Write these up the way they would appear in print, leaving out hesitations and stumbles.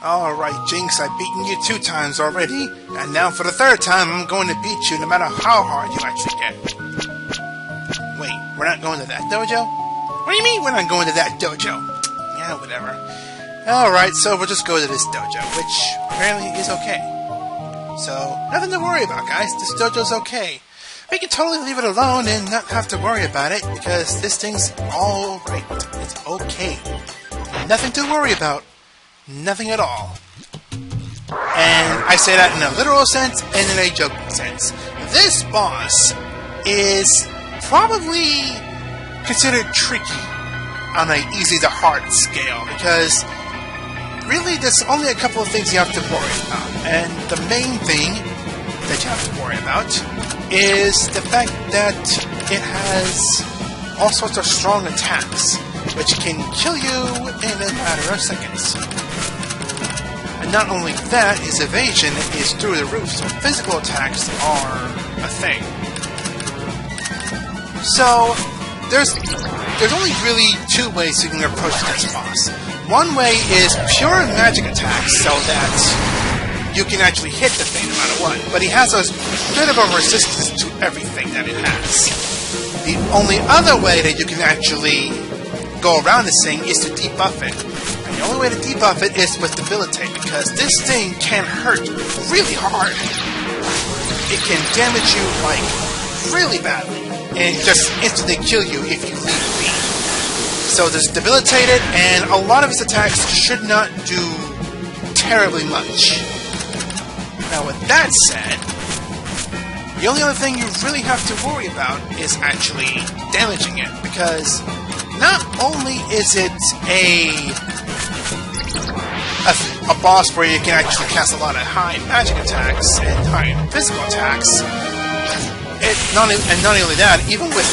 Alright, Jinx, I've beaten you 2 times already, and now for the 3rd time I'm going to beat you no matter how hard you actually get. Wait, we're not going to that dojo? What do you mean we're not going to that dojo? Yeah, whatever. Alright, so we'll just go to this dojo, which apparently is okay. So, nothing to worry about, guys. This dojo's okay. We can totally leave it alone and not have to worry about it, because this thing's alright. It's okay. Nothing to worry about. Nothing at all. And I say that in a literal sense and in a joking sense. This boss is probably considered tricky on an easy to hard scale, because really there's only a couple of things you have to worry about. And the main thing that you have to worry about is the fact that it has all sorts of strong attacks, which can kill you in a matter of seconds. And not only that, his evasion is through the roof, so physical attacks are a thing. So, there's only really 2 ways you can approach this boss. One way is pure magic attacks, so that you can actually hit the thing no matter what, but he has a bit of a resistance to everything that it has. The only other way that you can actually go around this thing is to debuff it. And the only way to debuff it is with debilitate, because this thing can hurt really hard. It can damage you, like, really badly, and just instantly kill you if you leave it be. So there's debilitated, and a lot of its attacks should not do terribly much. Now with that said, the only other thing you really have to worry about is actually damaging it, because not only is it a boss where you can actually cast a lot of high magic attacks and high physical attacks, not only that, even with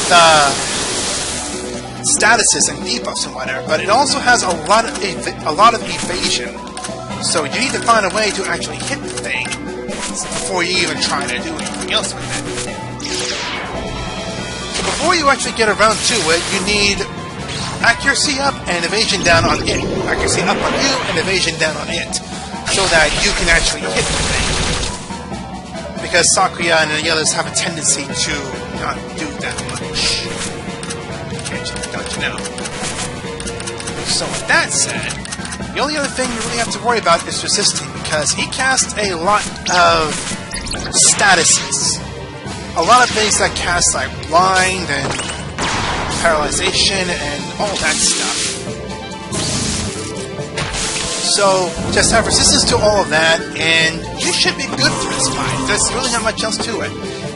statuses and debuffs and whatever, but it also has a lot of evasion. So you need to find a way to actually hit the thing before you even try to do anything else with it. So before you actually get around to it, you need accuracy up and evasion down on it. Accuracy up on you and evasion down on it, so that you can actually hit the thing. Because Sakuya and the others have a tendency to not do that much. Don't you know? So with that said, the only other thing you really have to worry about is resisting, because he casts a lot of statuses. A lot of things that cast like blind and paralyzation and all that stuff. So just have resistance to all of that, and you should be good for this fight. There's really not much else to it.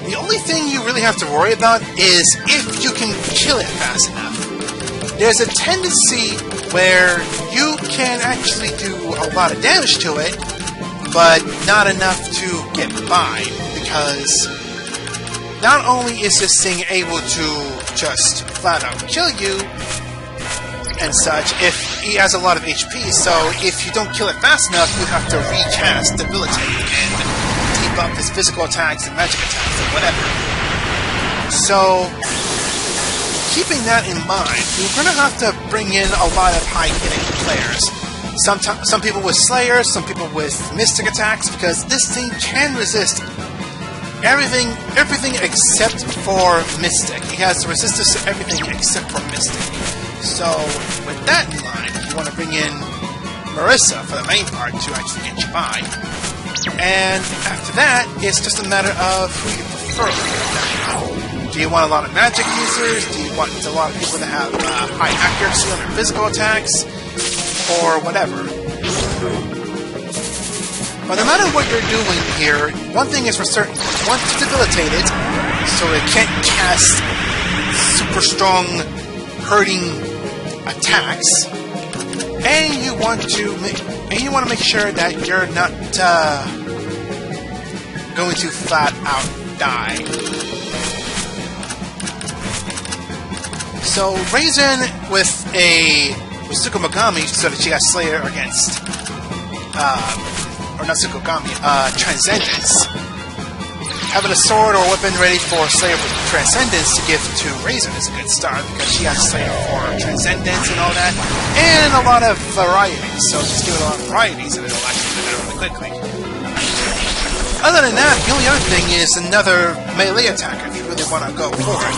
The only thing you really have to worry about is if you can kill it fast enough. There's a tendency where you can actually do a lot of damage to it, but not enough to get by, because not only is this thing able to just flat out kill you and such, if he has a lot of HP, so if you don't kill it fast enough, you have to recast debilitate and debuff his physical attacks and magic attacks and whatever. So, keeping that in mind, you're going to have to bring in a lot of high-hitting players. Some people with Slayers, some people with Mystic attacks, because this thing can resist everything except for Mystic. He has the resistance to everything except for Mystic. So, with that in mind, you want to bring in Marissa for the main part to actually get you by. And after that, it's just a matter of who you prefer. Do you want a lot of magic users? Do you want a lot of people that have high accuracy on their physical attacks? Or whatever. But no matter what you're doing here, one thing is for certain. You want to debilitate it, so it can't cast super strong, hurting attacks. And you want to make sure that you're not going to flat out die. So Raisin with Tsukimogami, so that she got Slayer against or not Tsukigami, Transcendence. Having a sword or weapon ready for Slayer with Transcendence to give to Razor is a good start, because she has Slayer for Transcendence and all that, and a lot of varieties, so just give it a lot of varieties and it'll actually do that really quickly. Other than that, the only other thing is another melee attack if you really want to go for it.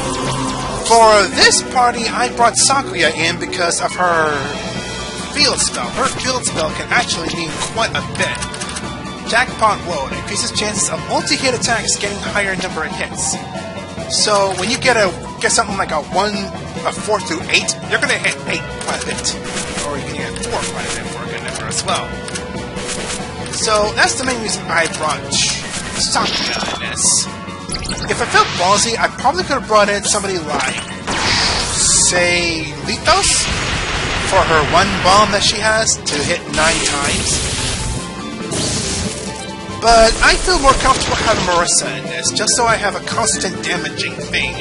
For this party, I brought Sakuya in because of her field spell. Her field spell can actually mean quite a bit. Jackpot Roll increases chances of multi-hit attacks getting higher number of hits. So when you get something like a 4 through 8, you're gonna hit 8 quite a bit, or you can get 4 quite a bit for a good number as well. So that's the main reason I brought Sakuya in this. If I felt ballsy, I probably could have brought in somebody like, say, Lithos for her one bomb that she has to hit 9 times. But I feel more comfortable having Marissa in this, just so I have a constant damaging thing,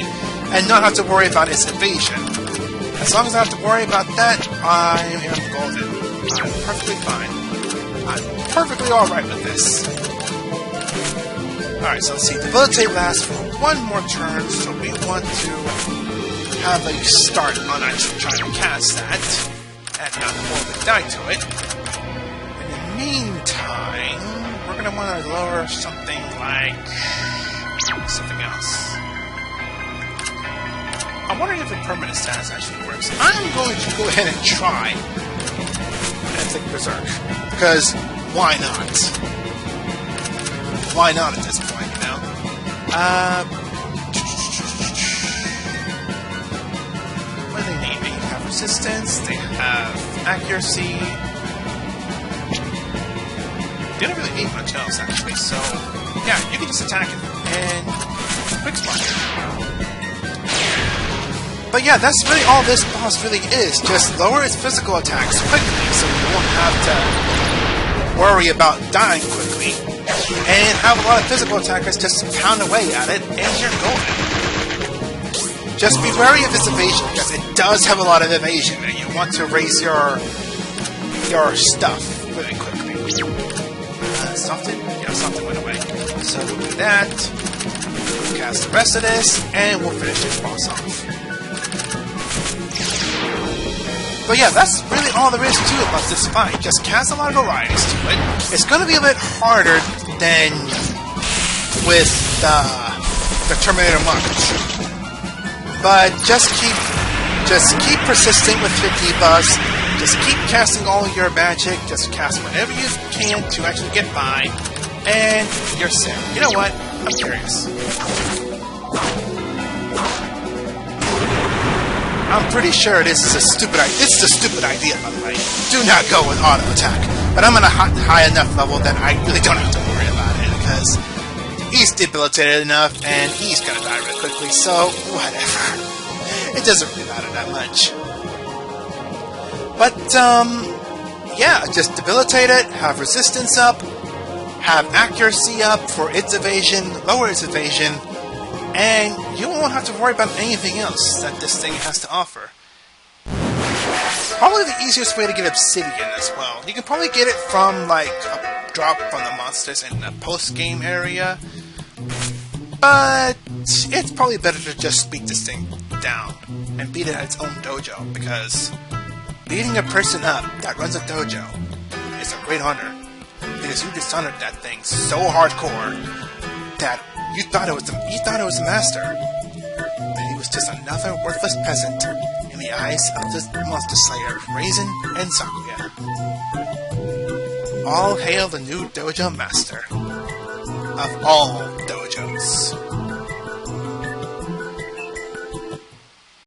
and not have to worry about its evasion. As long as I have to worry about that, I am golden. I'm perfectly fine. I'm perfectly alright with this. Alright, so let's see. Debilitate lasts for one more turn, so we want to have a start on actually trying to cast that, and not more die to it. In the meantime, we're going to want to lower something like something else. I'm wondering if the permanent status actually works. I'm going to go ahead and try and take Berserk, because why not? Why not at this point, you know? What do they need? They have resistance, they have accuracy. They don't really need much else, actually, so yeah, you can just attack it and quick spot it. But yeah, that's really all this boss really is. Just lower its physical attacks quickly, so you won't have to worry about dying quickly, and have a lot of physical attackers just pound away at it, and you're golden. Just be wary of its evasion, because it does have a lot of evasion, and you want to raise your stuff really quickly. Something? Yeah, something went away. So we'll do that. We'll cast the rest of this, and we'll finish this boss off. But yeah, that's really all there is to it about this fight. Just cast a lot of varieties to it. It's going to be a bit harder than with the Terminator March. But just keep persistent with your debuffs. Just keep casting all your magic, just cast whatever you can to actually get by, and you're set. You know what? I'm curious. I'm pretty sure this is a stupid idea. This is a stupid idea, by the way. Do not go with auto attack. But I'm at a high enough level that I really don't have to worry about it, because he's debilitated enough, and he's gonna die real quickly, so whatever. It doesn't really matter that much. But, yeah, just debilitate it, have resistance up, have accuracy up for its evasion, lower its evasion, and you won't have to worry about anything else that this thing has to offer. Probably the easiest way to get obsidian as well. You can probably get it from, like, a drop from the monsters in the post-game area, but it's probably better to just beat this thing down and beat it at its own dojo, because beating a person up that runs a dojo is a great honor, because you dishonored that thing so hardcore that you thought it was the master, but he was just another worthless peasant in the eyes of this monster slayer, Raisin and Sakuya. All hail the new dojo master of all dojos.